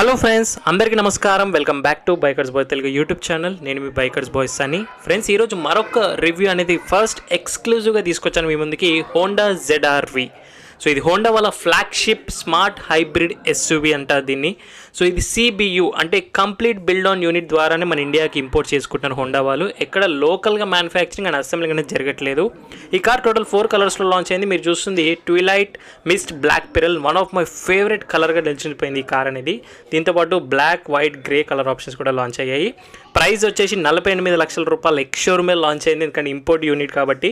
Hello friends, అందరికీ నమస్కారం. Welcome back to bikers boy Telugu YouTube channel. నేను మీ బైకర్స్ బాయ్స్ అని. ఫ్రెండ్స్, ఈరోజు మరొక రివ్యూ అనేది ఫస్ట్ ఎక్స్క్లూజివ్గా తీసుకొచ్చాను మీ ముందుకి. Honda ZR-V. సో ఇది హోండా వాళ్ళ ఫ్లాగ్షిప్ స్మార్ట్ హైబ్రిడ్ ఎస్యూవీ అంటారు దీన్ని. సో ఇది CBU అంటే కంప్లీట్ బిల్డ్ ఆన్ యూనిట్ ద్వారానే మన ఇండియాకి ఇంపోర్ట్ చేసుకుంటున్నారు హోండా వాళ్ళు. ఎక్కడ లోకల్గా మ్యానుఫ్యాక్చరింగ్ అండ్ అసెంబ్లింగ్ అనేది జరగట్లేదు. ఈ కార్ టోటల్ 4 కలర్స్లో లాంచ్ అయింది. మీరు చూస్తుంది twilight, mist, black pearl. One of my favourite కలర్గా నిలిచిపోయింది ఈ కార్ అనేది. దీంతోపాటు black, white, grey colour options కూడా లాంచ్ అయ్యాయి. ప్రైస్ వచ్చేసి 48 లక్షల రూపాయలు ఎక్స్షోరూమే లాంచ్ అయింది. ఎందుకంటే ఇంపోర్ట్ యూనిట్ కాబట్టి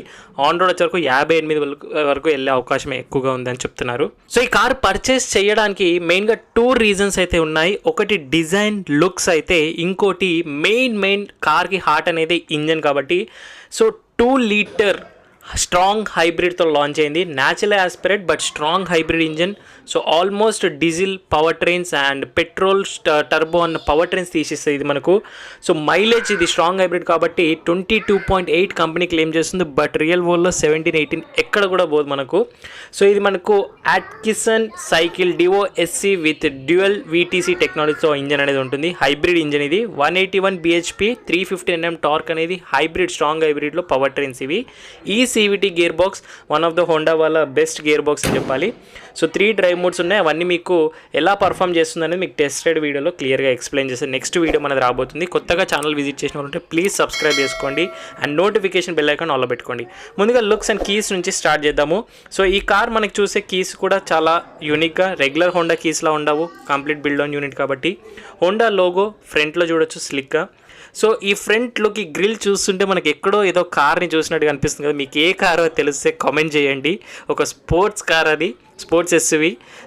ఆన్ రోడ్ వచ్చే వరకు 58 వరకు వెళ్ళే అవకాశం ఎక్కువగా ఉందని చెప్తున్నారు. సో ఈ కార్ పర్చేస్ చేయడానికి మెయిన్గా 2 రీజన్స్ అయితే ఉన్నాయి. ఒకటి డిజైన్, లుక్స్ అయితే, ఇంకోటి మెయిన్ కార్కి హార్ట్ అనేది ఇంజన్ కాబట్టి. సో 2 లీటర్ స్ట్రాంగ్ హైబ్రిడ్తో లాంచ్ అయింది. Natural aspirate but strong hybrid engine. So almost diesel power trains and petrol turbo అన్న పవర్ ట్రైన్స్ తీసేస్తుంది ఇది మనకు. సో మైలేజ్ ఇది స్ట్రాంగ్ హైబ్రిడ్ కాబట్టి 22.8 కంపెనీ క్లెయిమ్ చేస్తుంది. బట్ రియల్ వరల్డ్లో 17-18 ఎక్కడ కూడా పోదు మనకు. సో ఇది మనకు అట్కిసన్ సైకిల్ డివో SC విత్ డ్యూయల్ VTC టెక్నాలజీతో ఇంజన్ అనేది ఉంటుంది. హైబ్రిడ్ ఇంజన్ ఇది. 181 bhp, 350 Nm టార్క్ అనేది హైబ్రిడ్ స్ట్రాంగ్ హైబ్రిడ్లో పవర్ ట్రైన్స్ ఇవి. ఈ CVT gear box one of the Honda వాళ్ళ బెస్ట్ గేర్ బాక్స్ అని చెప్పాలి. సో 3 డ్రైవ్ మోడ్స్ ఉన్నాయి. అవన్నీ మీకు ఎలా పర్ఫామ్ చేస్తుంది అనేది మీకు టెస్ట్ రైడ్ వీడియోలో క్లియర్గా ఎక్స్ప్లెయిన్ చేస్తాను. నెక్స్ట్ వీడియో మనది రాబోతుంది. కొత్తగా ఛానల్ విజిట్ చేసిన వాళ్ళు ఉంటే ప్లీజ్ సబ్స్క్రైబ్ చేసుకోండి అండ్ నోటిఫికేషన్ బెల్ ఐకాన్ ఆన్లో పెట్టుకోండి. ముందుగా లుక్స్ అండ్ కీస్ నుంచి స్టార్ట్ చేద్దాము. సో ఈ కార్ మనకి చూసే కీస్ కూడా చాలా యూనిక్గా, రెగ్యులర్ హోండా కీస్లా ఉండవు. కంప్లీట్ బిల్డ్ ఆన్ యూనిట్ కాబట్టి. హోండా లోగో ఫ్రంట్లో చూడొచ్చు స్లిక్గా. సో ఈ ఫ్రంట్లోకి గ్రిల్ చూస్తుంటే మనకి ఎక్కడో ఏదో కార్ని చూసినట్టుగా అనిపిస్తుంది కదా. మీకు ఏ కారో తెలిస్తే కామెంట్ చేయండి. ఒక స్పోర్ట్స్ కార్ అది, sports SUV.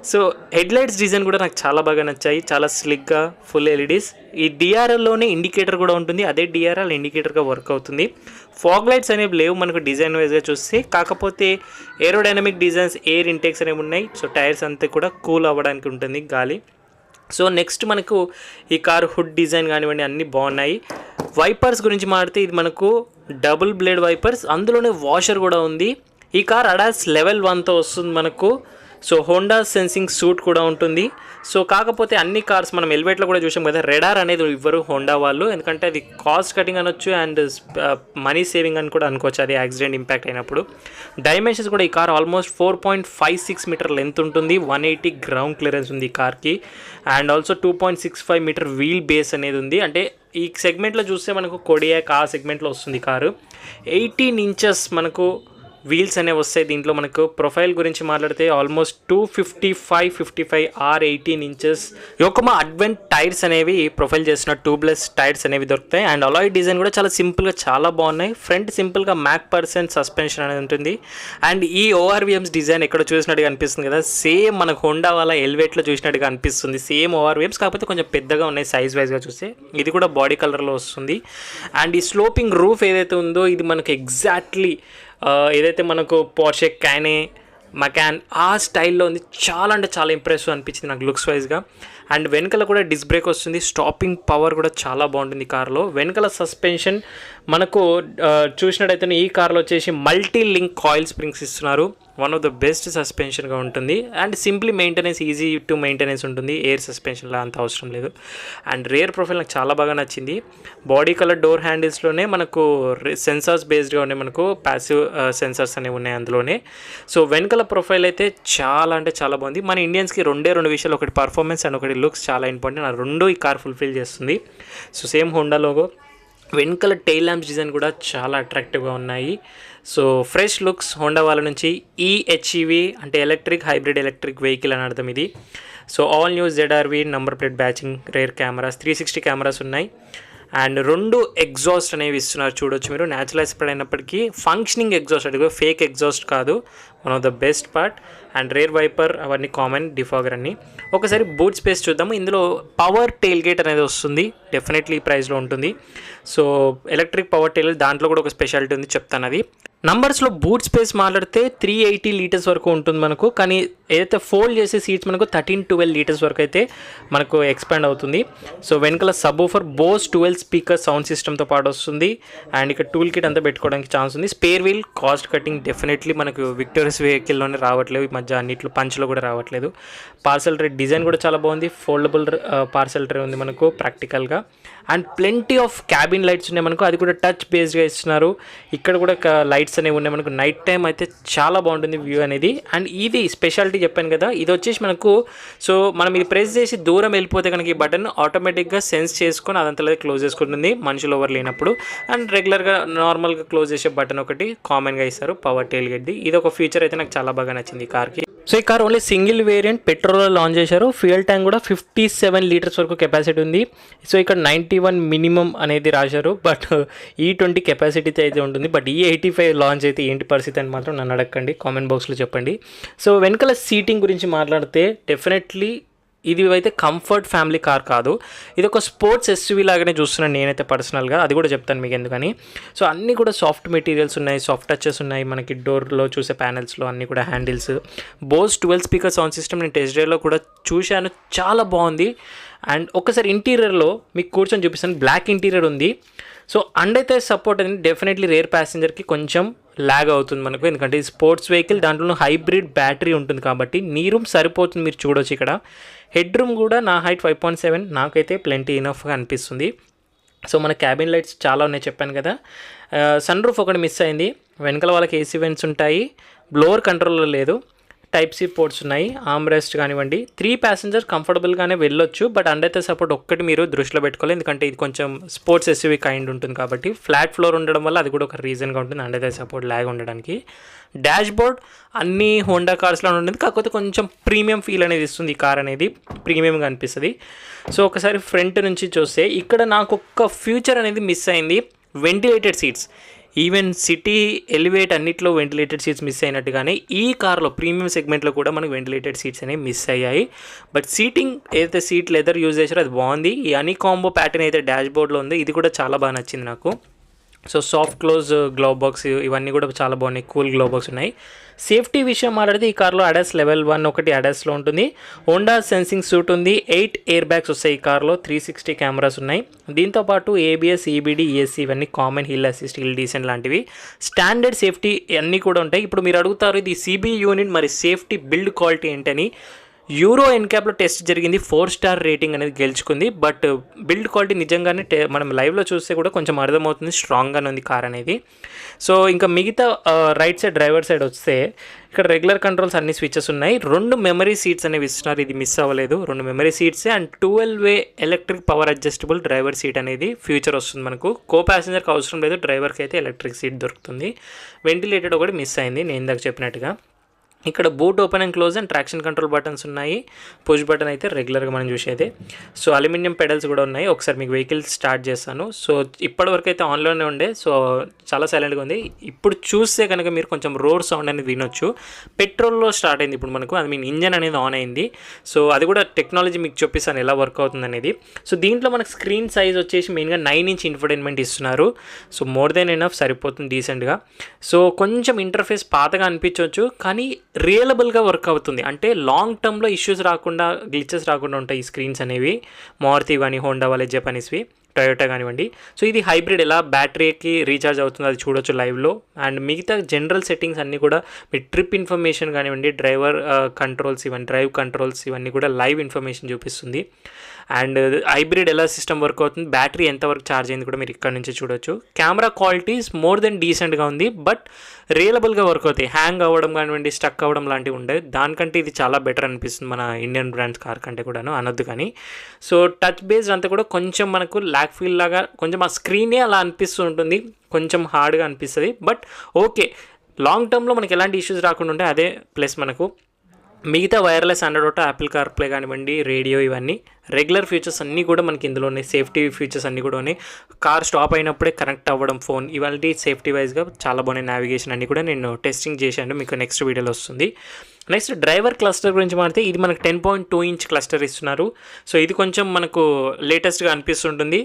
So headlights design కూడా నాకు చాలా బాగా నచ్చాయి. చాలా స్లిక్గా, ఫుల్ LEDs. ఈ DRLలోనే ఇండికేటర్ కూడా ఉంటుంది. అదే DRL ఇండికేటర్గా వర్క్ అవుతుంది. ఫాగ్ లైట్స్ అనేవి లేవు మనకు డిజైన్ వైజ్గా చూస్తే. కాకపోతే ఏరోడైనమిక్ డిజైన్స్, ఎయిర్ ఇంటేక్స్ అనేవి ఉన్నాయి. సో టైర్స్ అంతా కూడా కూల్ అవ్వడానికి ఉంటుంది గాలి. సో నెక్స్ట్ మనకు ఈ కార్ హుడ్ డిజైన్ కానివ్వండి అన్నీ బాగున్నాయి. వైపర్స్ గురించి మాట్లాడితే ఇది మనకు డబుల్ బ్లేడ్ వైపర్స్, అందులోనే వాషర్ కూడా ఉంది. ఈ కార్ ADAS Level 1తో వస్తుంది మనకు. సో హోండా సెన్సింగ్ సూట్ కూడా ఉంటుంది. సో కాకపోతే అన్ని కార్స్ మనం ఎలివేట్లో కూడా చూసాం కదా, రెడార్ అనేది ఇవ్వరు హోండా వాళ్ళు. ఎందుకంటే అది కాస్ట్ కటింగ్ అనొచ్చు అండ్ మనీ సేవింగ్ అని కూడా అనుకోవచ్చు అది యాక్సిడెంట్ ఇంపాక్ట్ అయినప్పుడు. డైమెన్షన్స్ కూడా ఈ కార్ ఆల్మోస్ట్ 4.56 మీటర్ లెంత్ ఉంటుంది. 180 గ్రౌండ్ క్లియరెన్స్ ఉంది ఈ కార్కి. And also 2.65 metre wheel base అనేది ఉంది. అంటే ఈ సెగ్మెంట్లో చూస్తే మనకు కొడియాక్ ఆ సెగ్మెంట్లో వస్తుంది కారు. 18 ఇంచెస్ మనకు వీల్స్ అనేవి వస్తాయి దీంట్లో. మనకు ప్రొఫైల్ గురించి మాట్లాడితే almost 255 or 18 inches Yokohama Advan tyres అనేవి ప్రొఫైల్ చేసిన ట్యూబ్లెస్ టైర్స్ అనేవి దొరుకుతాయి. అండ్ అలాయ్ డిజైన్ కూడా చాలా సింపుల్గా చాలా బాగున్నాయి. ఫ్రంట్ సింపుల్గా MAC% సస్పెన్షన్ అనేది ఉంటుంది. అండ్ ఈ ORVMs డిజైన్ ఎక్కడ చూసినట్టుగా అనిపిస్తుంది కదా, సేమ్ మనకు హోండా వాళ్ళ ఎలివేట్లో చూసినట్టుగా అనిపిస్తుంది. సేమ్ ORVMs కాకపోతే కొంచెం పెద్దగా ఉన్నాయి సైజ్ వైజ్గా చూస్తే. ఇది కూడా బాడీ కలర్లో వస్తుంది. అండ్ ఈ స్లోపింగ్ రూఫ్ ఏదైతే ఉందో ఇది మనకు ఎగ్జాక్ట్లీ ఏదైతే మనకు పోర్షే క్యానే మకాన్ ఆ స్టైల్లో ఉంది. చాలా అంటే చాలా ఇంప్రెసివ్ అనిపించింది నాకు లుక్స్ వైజ్గా. అండ్ వెనకాల కూడా డిస్క్ బ్రేక్ వస్తుంది. స్టాపింగ్ పవర్ కూడా చాలా బాగుంటుంది ఈ కార్లో. వెనకాల సస్పెన్షన్ మనకు చూసినట్టయితే ఈ కార్లో వచ్చేసి మల్టీ లింక్ కాయిల్ స్ప్రింగ్స్ ఇస్తున్నారు. వన్ ఆఫ్ ద బెస్ట్ సస్పెన్షన్గా ఉంటుంది. And simply maintenance, easy to maintenance ఉంటుంది. ఎయిర్ సస్పెన్షన్లో అంత అవసరం లేదు. అండ్ రేర్ ప్రొఫైల్ నాకు చాలా బాగా నచ్చింది. బాడీ కలర్ డోర్ హ్యాండిల్స్లోనే మనకు సెన్సార్స్ బేస్డ్గా ఉన్నాయి. మనకు ప్యాసివ్ సెన్సార్స్ అనేవి ఉన్నాయి అందులోనే. సో వెనకాల ప్రొఫైల్ అయితే చాలా అంటే చాలా బాగుంది. మన ఇండియన్స్కి 2 విషయాలు, ఒకటి పర్ఫార్మెన్స్ అండ్ ఒకటి లుక్స్ చాలా ఇంపార్టెంట్. ఆ 2 ఈ కార్ ఫుల్ఫిల్ చేస్తుంది. So same Honda logo. వెనకాల టెయిల్ ల్యాంప్స్ డిజైన్ కూడా చాలా అట్రాక్టివ్గా ఉన్నాయి. సో ఫ్రెష్ లుక్స్ హోండా వాళ్ళ నుంచి. HEV అంటే ఎలక్ట్రిక్ హైబ్రిడ్ ఎలక్ట్రిక్ వెహికల్ అని అర్థం ఇది. So all new ZR-V number plate badging, rear cameras, 360 cameras ఉన్నాయి. అండ్ 2 ఎగ్జాస్ట్ అనేవి ఇస్తున్నారు చూడొచ్చు మీరు. న్యాచురల్ ఎక్స్పర్ట్ అయినప్పటికీ ఫంక్షనింగ్ ఎగ్జాస్ట్, అది ఫేక్ ఎగ్జాస్ట్ కాదు. One of the best part. And rear wiper అవన్నీ కామన్, డిఫాగర్ అన్ని. ఒకసారి బూట్ స్పేస్ చూద్దాము. ఇందులో పవర్ టెయిల్ గేట్ అనేది వస్తుంది. డెఫినెట్లీ ఈ ప్రైస్లో ఉంటుంది. సో ఎలక్ట్రిక్ పవర్ టెయిల్ దాంట్లో కూడా ఒక స్పెషాలిటీ ఉంది, చెప్తాను అది. నంబర్స్లో బూట్ స్పేస్ మాట్లాడితే 380 లీటర్స్ వరకు ఉంటుంది మనకు. కానీ ఏదైతే ఫోల్డ్ చేసే సీట్స్ మనకు 13-12 లీటర్స్ వరకు అయితే మనకు ఎక్స్పాండ్ అవుతుంది. సో వెనకాల సబ్వూఫర్ బోస్ 12 స్పీకర్ సౌండ్ సిస్టమ్తో పాటు వస్తుంది. అండ్ ఇక్కడ టూల్ కిట్ అంతా పెట్టుకోవడానికి ఛాన్స్ ఉంది. Spare wheel cost cutting definitely మనకు విక్టోరియస్ వెహికల్లోనే రావట్లేదు. ఈ మధ్య దర్వాజా అన్నిట్లో పంచ్లో కూడా రావట్లేదు. పార్సల్ ట్రే డిజైన్ కూడా చాలా బాగుంది. ఫోల్డబుల్ పార్సల్ ట్రే ఉంది మనకు ప్రాక్టికల్గా. And plenty of cabin lights ఉన్నాయి మనకు, అది కూడా టచ్ బేస్డ్గా ఇస్తున్నారు. ఇక్కడ కూడా లైట్స్ అనేవి ఉన్నాయి మనకు. నైట్ టైం అయితే చాలా బాగుంటుంది వ్యూ అనేది. అండ్ ఇది స్పెషాలిటీ చెప్పాను కదా, ఇది వచ్చేసి మనకు సో మనం ఇది ప్రెస్ చేసి దూరం వెళ్ళిపోతే కనుక ఈ బటన్ ఆటోమేటిక్గా సెన్స్ చేసుకొని అదంతా క్లోజ్ చేసుకుంటుంది మనుషులు ఎవరు లేనప్పుడు. అండ్ రెగ్యులర్గా నార్మల్గా క్లోజ్ చేసే బటన్ ఒకటి కామన్గా ఇస్తారు, పవర్ టెయిల్ గేట్ది. ఇది ఒక ఫీచర్ అయితే నాకు చాలా బాగా నచ్చింది ఈ కార్కి. సో ఈ కార్ ఓన్లీ సింగిల్ వేరియంట్ పెట్రోల్లో లాంచ్ చేశారు. ఫ్యూయల్ ట్యాంక్ కూడా 57 లీటర్స్ వరకు కెపాసిటీ ఉంది. సో ఇక్కడ 91 మినిమం అనేది రాశారు, బట్ E20 కెపాసిటీ అయితే ఉంటుంది. బట్ E85 లాంచ్ అయితే ఏంటి పరిస్థితి అని మాత్రం నన్ను అడగండి, కామెంట్ బాక్స్లో చెప్పండి. సో వెనకాల సీటింగ్ గురించి మాట్లాడితే డెఫినెట్లీ ఇది అయితే కంఫర్ట్ ఫ్యామిలీ కార్ కాదు, ఇది ఒక స్పోర్ట్స్ ఎస్యూవీ లాగానే చూస్తున్నాను నేనైతే పర్సనల్గా. అది కూడా చెప్తాను మీకు ఎందుకని. సో అన్నీ కూడా సాఫ్ట్ మెటీరియల్స్ ఉన్నాయి, సాఫ్ట్ టచెస్ ఉన్నాయి మనకి. డోర్లో చూసే ప్యానెల్స్లో అన్నీ కూడా handles. Bose 12 speaker sound system నేను టెస్ట్ డ్రైవ్లో కూడా చూశాను, చాలా బాగుంది. అండ్ ఒకసారి ఇంటీరియర్లో మీకు కూర్చొని చూపిస్తాను. బ్లాక్ ఇంటీరియర్ ఉంది. సో అండ్ సపోర్ట్ అనేది డెఫినెట్లీ రేర్ ప్యాసింజర్కి కొంచెం ల్యాగ్ అవుతుంది మనకు, ఎందుకంటే ఇది స్పోర్ట్స్ వెహికల్, దాంట్లో హైబ్రిడ్ బ్యాటరీ ఉంటుంది కాబట్టి నీ రూమ్ సరిపోతుంది. మీరు చూడొచ్చు ఇక్కడ హెడ్ రూమ్ కూడా నా హైట్ 5.7, నాకైతే ప్లెంటీ ఇనఫ్గా అనిపిస్తుంది. సో మన క్యాబిన్ లైట్స్ చాలా ఉన్నాయి చెప్పాను కదా. సన్ రూఫ్ ఒకటి మిస్ అయింది. వెనకాల వాళ్ళకి ఏసీ వెంట్స్ ఉంటాయి, బ్లోవర్ కంట్రోల్లో లేదు. టైప్ సి పోర్ట్స్ ఉన్నాయి, ఆర్మ్ రెస్ట్ కానివ్వండి. 3 ప్యాసింజర్ కంఫర్టబుల్గానే వెళ్ళొచ్చు, బట్ అండర్ సపోర్ట్ ఒక్కటి మీరు దృష్టిలో పెట్టుకోవాలి, ఎందుకంటే ఇది కొంచెం స్పోర్ట్స్ ఎస్యూవీ కైండ్ ఉంటుంది కాబట్టి. ఫ్లాట్ ఫ్లోర్ ఉండడం వల్ల అది కూడా ఒక రీజన్గా ఉంటుంది అండర్ సపోర్ట్ ల్యాగ్ ఉండడానికి. డాష్ బోర్డ్ అన్ని హోండా కార్స్లో ఉంటుంది, కాకపోతే కొంచెం ప్రీమియం ఫీల్ అనేది ఇస్తుంది ఈ కార్ అనేది, ప్రీమియంగా అనిపిస్తుంది. సో ఒకసారి ఫ్రంట్ నుంచి చూస్తే ఇక్కడ నాకు ఒక ఫ్యూచర్ అనేది మిస్ అయింది, ventilated seats. Even city elevate అన్నిట్లో వెంటిలేటెడ్ సీట్స్ మిస్ అయినట్టుగానే ఈ కార్లో ప్రీమియం సెగ్మెంట్లో కూడా మనకు వెంటిలేటెడ్ సీట్స్ అనేవి మిస్ అయ్యాయి. బట్ సీటింగ్ ఏదైతే సీట్ లెదర్ యూజ్ చేశారో అది బాగుంది. ఈ అనీ కాంబో ప్యాటర్న్ అయితే డాష్ బోర్డ్లో ఉంది, ఇది కూడా చాలా బాగా నచ్చింది నాకు. So soft close glow box ఇవన్నీ కూడా చాలా బాగున్నాయి, కూల్ గ్లో బాక్స్ ఉన్నాయి. సేఫ్టీ విషయం మాట్లాడితే ఈ కార్లో అడాస్ లెవెల్ 1 ఒకటి అడాస్లో ఉంటుంది. హోండా సెన్సింగ్ సూట్ ఉంది, 8 ఎయిర్ బ్యాగ్స్ వస్తాయి ఈ కార్లో, 360 కెమెరాస్ ఉన్నాయి. దీంతోపాటు ఏబిఎస్, ఈబిడి, ఈఎస్సీ ఇవన్నీ common, hill assist, hill decent లాంటివి స్టాండర్డ్ సేఫ్టీ అన్నీ కూడా ఉంటాయి. ఇప్పుడు మీరు అడుగుతారు ఇది సిబి యూనిట్ మరి సేఫ్టీ బిల్డ్ క్వాలిటీ ఏంటని. యూరో ఎన్క్యాప్లో టెస్ట్ జరిగింది, 4 స్టార్ రేటింగ్ అనేది గెలుచుకుంది. బట్ బిల్డ్ క్వాలిటీ నిజంగానే మనం లైవ్లో చూస్తే కూడా కొంచెం అర్థమవుతుంది, స్ట్రాంగ్గానే ఉంది కార్ అనేది. సో ఇంకా మిగతా రైట్ సైడ్ డ్రైవర్ సైడ్ వస్తే ఇక్కడ రెగ్యులర్ కంట్రోల్స్ అన్ని స్విచెస్ ఉన్నాయి. 2 మెమరీ సీట్స్ అనేవి ఇస్తున్నారు, ఇది మిస్ అవ్వలేదు. 2 మెమరీ సీట్స్ అండ్ 12-వే electric power adjustable driver seat అనేది ఫ్యూచర్ వస్తుంది మనకు. కో ప్యాసింజర్కి అవసరం లేదు, డ్రైవర్కి అయితే ఎలక్ట్రిక్ సీట్ దొరుకుతుంది. వెంటిలేటెడ్ ఒకటి మిస్ అయింది నేను ఇందాక చెప్పినట్టుగా. ఇక్కడ boot open and close and traction control buttons ఉన్నాయి. పుష్ బటన్ అయితే రెగ్యులర్గా మనం చూసేదే. సో అల్యూమినియం పెడల్స్ కూడా ఉన్నాయి. ఒకసారి మీకు వెహికల్ స్టార్ట్ చేస్తాను. సో ఇప్పటివరకు అయితే ఆన్లోనే ఉండే, సో చాలా సైలెంట్గా ఉంది. ఇప్పుడు చూస్తే కనుక మీరు కొంచెం రోడ్ సౌండ్ అనేది వినొచ్చు. పెట్రోల్లో స్టార్ట్ అయింది ఇప్పుడు మనకు, అది మీన్ ఇంజన్ అనేది ఆన్ అయింది. సో అది కూడా టెక్నాలజీ మీకు చూపిస్తాను ఎలా వర్క్ అవుతుంది అనేది. సో దీంట్లో మనకు స్క్రీన్ సైజ్ వచ్చేసి మెయిన్గా 9 ఇంచ్ ఇన్ఫోటైన్మెంట్ ఇస్తున్నారు. సో మోర్ దెన్ ఎనఫ్, సరిపోతుంది డీసెంట్గా. సో కొంచెం ఇంటర్ఫేస్ పాతగా అనిపించవచ్చు, కానీ రియలబుల్గా వర్క్ అవుతుంది. అంటే లాంగ్ టర్మ్లో ఇష్యూస్ రాకుండా, గ్లిచెస్ రాకుండా ఉంటాయి ఈ స్క్రీన్స్ అనేవి. మారుతి కానీ, హోండా వాళ్ళే, జపనీస్వి, టొయోటా కానివ్వండి. సో ఇది హైబ్రిడ్, ఎలా బ్యాటరీకి రీఛార్జ్ అవుతుంది అది చూడొచ్చు లైవ్లో. అండ్ మిగతా జనరల్ సెట్టింగ్స్ అన్నీ కూడా మీ ట్రిప్ ఇన్ఫర్మేషన్ కానివ్వండి, డ్రైవర్ కంట్రోల్స్ ఇవన్నీ, డ్రైవ్ కంట్రోల్స్ ఇవన్నీ కూడా లైవ్ ఇన్ఫర్మేషన్ చూపిస్తుంది. అండ్ హైబ్రిడ్ ఎలా సిస్టమ్ వర్క్ అవుతుంది, బ్యాటరీ ఎంతవరకు ఛార్జ్ అయింది కూడా మీరు ఇక్కడ నుంచి చూడొచ్చు. కెమెరా క్వాలిటీస్ మోర్ దెన్ డీసెంట్గా ఉంది, బట్ రియలబుల్గా వర్క్ అవుతాయి. హ్యాంగ్ అవ్వడం కానివ్వండి, స్టక్ అవ్వడం లాంటివి ఉండేవి. దానికంటే ఇది చాలా బెటర్ అనిపిస్తుంది మన ఇండియన్ బ్రాండ్స్ కార్ కంటే కూడాను, అనొద్దు కానీ. సో టచ్ బేస్డ్ అంతా కూడా కొంచెం మనకు ల్యాక్ ఫీల్ లాగా, కొంచెం ఆ స్క్రీనే అలా అనిపిస్తూ ఉంటుంది, కొంచెం హార్డ్గా అనిపిస్తుంది. బట్ ఓకే, లాంగ్ టర్మ్లో మనకి ఎలాంటి ఇష్యూస్ రాకుండా ఉంటే అదే ప్లస్ మనకు. మిగతా wireless Android auto, Apple CarPlay కానివ్వండి, రేడియో, ఇవన్నీ రెగ్యులర్ ఫీచర్స్ అన్నీ కూడా మనకి ఇందులో ఉన్నాయి. సేఫ్టీ ఫీచర్స్ అన్నీ కూడా ఉన్నాయి. కార్ స్టాప్ అయినప్పుడే కనెక్ట్ అవ్వడం ఫోన్, ఇవాళ సేఫ్టీ వైజ్గా చాలా బాగున్నాయి. నావిగేషన్ అన్నీ కూడా నేను టెస్టింగ్ చేశాను, మీకు నెక్స్ట్ వీడియోలో వస్తుంది. నెక్స్ట్ డ్రైవర్ క్లస్టర్ గురించి మాట్లాడితే ఇది మనకు 10.2 ఇంచ్ క్లస్టర్ ఇస్తున్నారు. సో ఇది కొంచెం మనకు లేటెస్ట్గా అనిపిస్తుంటుంది.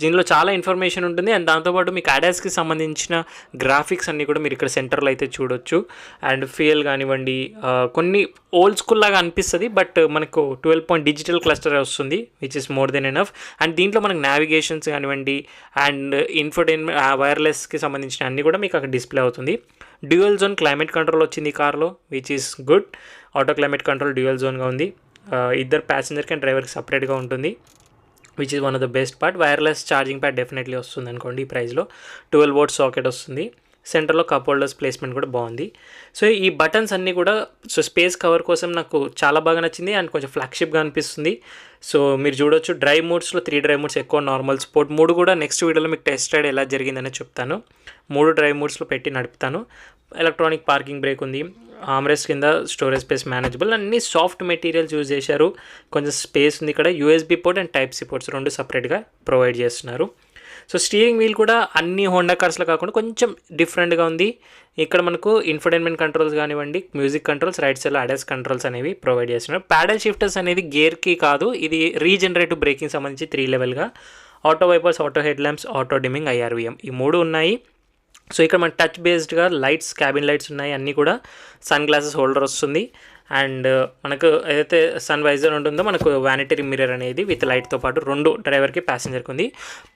దీనిలో చాలా ఇన్ఫర్మేషన్ ఉంటుంది. అండ్ దాంతోపాటు మీకు అడాస్కి సంబంధించిన గ్రాఫిక్స్ అన్నీ కూడా మీరు ఇక్కడ సెంటర్లో అయితే చూడొచ్చు. అండ్ ఫీల్ కానివ్వండి, కొన్ని ఓల్డ్ స్కూల్ లాగా అనిపిస్తుంది, బట్ మనకు 12 డిజిటల్ క్లస్టర్ వస్తుంది, which is more than enough. And దీంట్లో మనకు నావిగేషన్స్ కానివ్వండి అండ్ ఇన్ఫోటైన్మెంట్, వైర్లెస్కి సంబంధించిన అన్నీ కూడా మీకు అక్కడ డిస్ప్లే అవుతుంది. డ్యూయల్ జోన్ క్లైమేట్ కంట్రోల్ వచ్చింది ఈ కార్లో, which is good. Auto climate control dual జోన్గా ఉంది. ఇద్దరు ప్యాసింజర్కి అండ్ డ్రైవర్కి సపరేట్గా ఉంటుంది, which is one of the best part. Wireless charging pad definitely వస్తుంది అనుకోండి ఈ ప్రైస్లో. 12 వోల్ట్ సాకెట్ వస్తుంది. సెంటర్లో కప్ హోల్డర్స్ ప్లేస్మెంట్ కూడా బాగుంది. సో ఈ బటన్స్ అన్నీ కూడా సో స్పేస్ కవర్ కోసం నాకు చాలా బాగా నచ్చింది అండ్ కొంచెం ఫ్లాగ్షిప్గా అనిపిస్తుంది. సో మీరు చూడొచ్చు డ్రైవ్ మోడ్స్లో 3 డ్రైవ్ మోడ్స్, ఎక్కువ, నార్మల్, స్పోర్ట్ 3 కూడా నెక్స్ట్ వీడియోలో మీకు టెస్ట్ రైడ్ ఎలా జరిగిందని చెప్తాను. 3 డ్రైవ్ మోడ్స్లో పెట్టి నడుపుతాను. ఎలక్ట్రానిక్ పార్కింగ్ బ్రేక్ ఉంది. ఆమ్రెస్ట్ కింద స్టోరేజ్ స్పేస్ మేనేజబుల్, అన్ని సాఫ్ట్ మెటీరియల్స్ యూజ్ చేశారు. కొంచెం స్పేస్ ఉంది ఇక్కడ. USB port and type C ports 2 సపరేట్గా ప్రొవైడ్ చేస్తున్నారు. సో స్టీరింగ్ వీల్ కూడా అన్ని హోండా కార్స్లో కాకుండా కొంచెం డిఫరెంట్గా ఉంది. ఇక్కడ మనకు ఇన్ఫోటైన్మెంట్ కంట్రోల్స్ కానివ్వండి, మ్యూజిక్ కంట్రోల్స్, రైట్ సైడ్లో అడాస్ కంట్రోల్స్ అనేవి ప్రొవైడ్ చేస్తున్నారు. ప్యాడల్ షిఫ్టర్స్ అనేది గేర్కి కాదు, ఇది రీజనరేటివ్ బ్రేకింగ్ సంబంధించి 3 లెవెల్గా. Auto wipers, auto head lamps, auto dimming, IRVM ఈ 3 ఉన్నాయి. సో ఇక్కడ మన టచ్ బేస్డ్గా లైట్స్, క్యాబిన్ లైట్స్ ఉన్నాయి. అన్నీ కూడా సన్ గ్లాసెస్ హోల్డర్ వస్తుంది. అండ్ మనకు ఏదైతే సన్ వైజర్ ఉంటుందో మనకు వ్యానిటరీ మిర్రర్ అనేది విత్ లైట్తో పాటు 2 డ్రైవర్కి, ప్యాసింజర్కి ఉంది.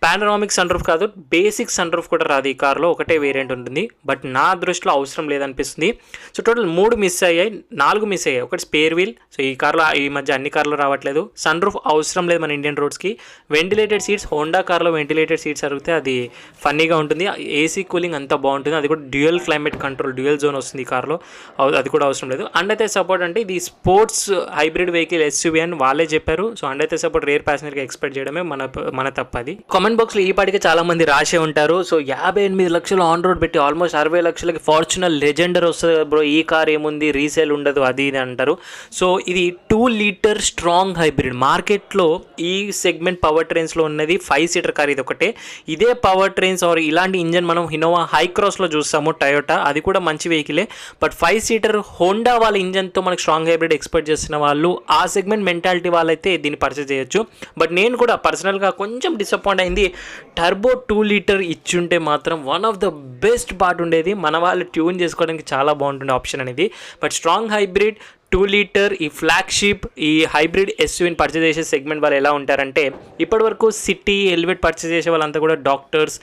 పానరామిక్ సన్ రూఫ్ కాదు, బేసిక్ సన్ రూఫ్ కూడా రాదు ఈ కార్లో, ఒకటే వేరియంట్ ఉంటుంది. బట్ నా దృష్టిలో అవసరం లేదనిపిస్తుంది. సో టోటల్ 3 మిస్ అయ్యాయి, 4 మిస్ అయ్యాయి. ఒకటి స్పేర్ వీల్, సో ఈ కార్లో ఈ మధ్య అన్ని కార్లో రావట్లేదు. సన్ రూఫ్ అవసరం లేదు మన ఇండియన్ రోడ్స్కి. వెంటిలేటెడ్ సీట్స్, హోండా కార్లో వెంటిలేటెడ్ సీట్స్ అడిగితే అది ఫన్నీగా ఉంటుంది. ఏసీ కూలింగ్ అంతా బాగుంటుంది. అది కూడా dual climate control, dual zone వస్తుంది ఈ కార్లో, అది కూడా అవసరం లేదు. అండ్ అయితే సపోర్ట్ అంటే ఇది స్పోర్ట్స్ హైబ్రిడ్ వెహికల్ SUV అని వాళ్ళే చెప్పారు. సో అండ్ అయితే సపోర్ట్ రేర్ ప్యాసింజర్కి ఎక్స్పెక్ట్ చేయడమే మన తప్పది. కామెంట్ బాక్స్లో ఈ పాటికి చాలా మంది రాసే ఉంటారు, సో 58 లక్షలు ఆన్ రోడ్ పెట్టి ఆల్మోస్ట్ 60 లక్షలకి ఫార్చునర్ లెజెండర్ వస్తుంది బ్రో, ఈ కార్ ఏముంది, రీసేల్ ఉండదు, అది ఇది అంటారు. సో ఇది 2 లీటర్ స్ట్రాంగ్ హైబ్రిడ్. మార్కెట్లో ఈ సెగ్మెంట్ పవర్ ట్రైన్స్లో ఉన్నది 5 సీటర్ కార్ ఇది ఒకటే. ఇదే పవర్ ట్రైన్స్ ఆర్ ఇలాంటి ఇంజన్ మనం హినోవా హైక్రాస్లో చూస్తాము, టయోటా, అది కూడా మంచి వెహికలే. బట్ 5 సీటర్ హోండా వాళ్ళ ఇంజన్తో మనకు స్ట్రాంగ్ హైబ్రిడ్ ఎక్స్పెక్ట్ చేసిన వాళ్ళు, ఆ సెగ్మెంట్ మెంటాలిటీ వాళ్ళైతే దీన్ని పర్చేజ్ చేయొచ్చు. బట్ నేను కూడా పర్సనల్గా కొంచెం డిసప్పాయింట్ అయింది. టర్బో 2 లీటర్ ఇచ్చుంటే మాత్రం one of the best part ఉండేది, మన వాళ్ళు ట్యూన్ చేసుకోవడానికి చాలా బాగుంటుండే ఆప్షన్ అనేది. బట్ స్ట్రాంగ్ హైబ్రిడ్ 2 లీటర్ ఈ ఫ్లాగ్షిప్ ఈ హైబ్రిడ్ SUVని పర్చేజ్ చేసే సెగ్మెంట్ వాళ్ళు ఎలా ఉంటారంటే, ఇప్పటివరకు సిటీ ఎలివేట్ పర్చేజ్ చేసే వాళ్ళంతా కూడా డాక్టర్స్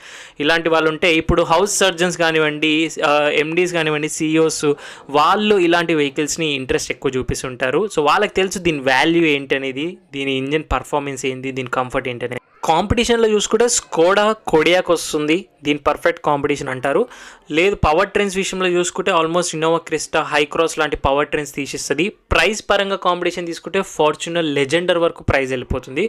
ఇలాంటి వాళ్ళు ఉంటే, ఇప్పుడు హౌస్ సర్జన్స్ కానివ్వండి, MDs కానివ్వండి, CEOs వాళ్ళు ఇలాంటి వెహికల్స్ని ఇంట్రెస్ట్ ఎక్కువ చూపిస్తుంటారు. సో వాళ్ళకి తెలుసు దీని వాల్యూ ఏంటి అనేది, దీని ఇంజిన్ పర్ఫార్మెన్స్ ఏంటి, దీని కంఫర్ట్ ఏంటి అనేది. కాంపిటీషన్లో చూసుకుంటే స్కోడా కొడియాక్ వస్తుంది, దీని పర్ఫెక్ట్ కాంపిటీషన్ అంటారు. లేదు పవర్ ట్రైన్స్ విషయంలో చూసుకుంటే ఆల్మోస్ట్ ఇన్నోవా క్రిస్టా, హైక్రాస్ లాంటి పవర్ ట్రైన్స్ తీసిస్తుంది. ప్రైస్ పరంగా కాంపిటీషన్ తీసుకుంటే ఫార్చునర్ లెజెండర్ వరకు ప్రైస్ వెళ్ళిపోతుంది.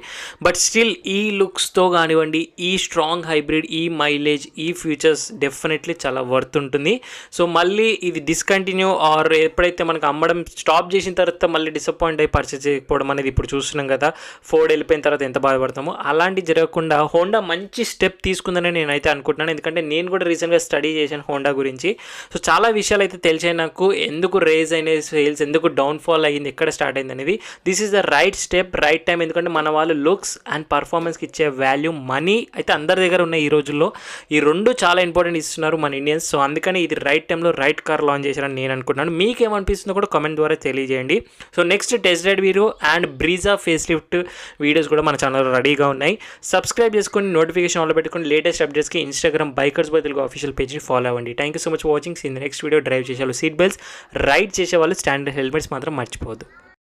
బట్ స్టిల్ ఈ లుక్స్తో కానివ్వండి, ఈ స్ట్రాంగ్ హైబ్రిడ్, ఈ మైలేజ్, ఈ ఫీచర్స్ డెఫినెట్లీ చాలా వర్త్ ఉంటుంది. సో మళ్ళీ ఇది డిస్కంటిన్యూ ఆర్ ఎప్పుడైతే మనకు అమ్మడం స్టాప్ చేసిన తర్వాత మళ్ళీ డిసప్పాయింట్ అయ్యి పర్చేజ్ చేయకపోవడం అనేది ఇప్పుడు చూస్తున్నాం కదా, ఫోర్డ్ వెళ్ళిపోయిన తర్వాత ఎంత బాధపడతామో, అలాంటి జరగకుండా హోండా మంచి స్టెప్ తీసుకుందని నేనైతే అనుకుంటున్నాను. ఎందుకంటే నేను కూడా రీసెంట్గా స్టడీ చేశాను హోండా గురించి. సో చాలా విషయాలు అయితే తెలిసాయి నాకు, ఎందుకు రేజ్ అయిన సేల్స్, ఎందుకు డౌన్ఫాల్ అయ్యింది, ఎక్కడ స్టార్ట్ అయింది అనేది. This is the right step, right time. ఎందుకంటే మన వాళ్ళు లుక్స్ అండ్ పర్ఫార్మెన్స్కి ఇచ్చే వాల్యూ, మనీ అయితే అందరి దగ్గర ఉన్నాయి ఈ రోజుల్లో. ఈ 2 చాలా ఇంపార్టెంట్ ఇస్తున్నారు మన ఇండియన్స్. సో అందుకని ఇది రైట్ టైంలో రైట్ కార్ లాంచ్ చేశారని నేను అనుకుంటున్నాను. మీకేమనిపిస్తుందో కూడా కామెంట్ ద్వారా తెలియజేయండి. So next test ride video and Brezza face lift videos కూడా మన ఛానల్లో రెడీగా ఉన్నాయి. సబ్స్క్రైబ్ చేసుకొని నోటిఫికేషన్ ఆన్లో పెట్టుకొని లేటెస్ట్ అప్డేట్స్కి Instagram bikers boy Telugu official పేజ్ని ఫాలో అవ్వండి. Thank you so much for watching. In next video drive చేసే వాళ్ళు సీట్ బెల్ట్స్, రైడ్ చేసే వాళ్ళు స్టాండర్డ్ హెల్మెట్స్ మాత్రం మర్చిపోవద్దు.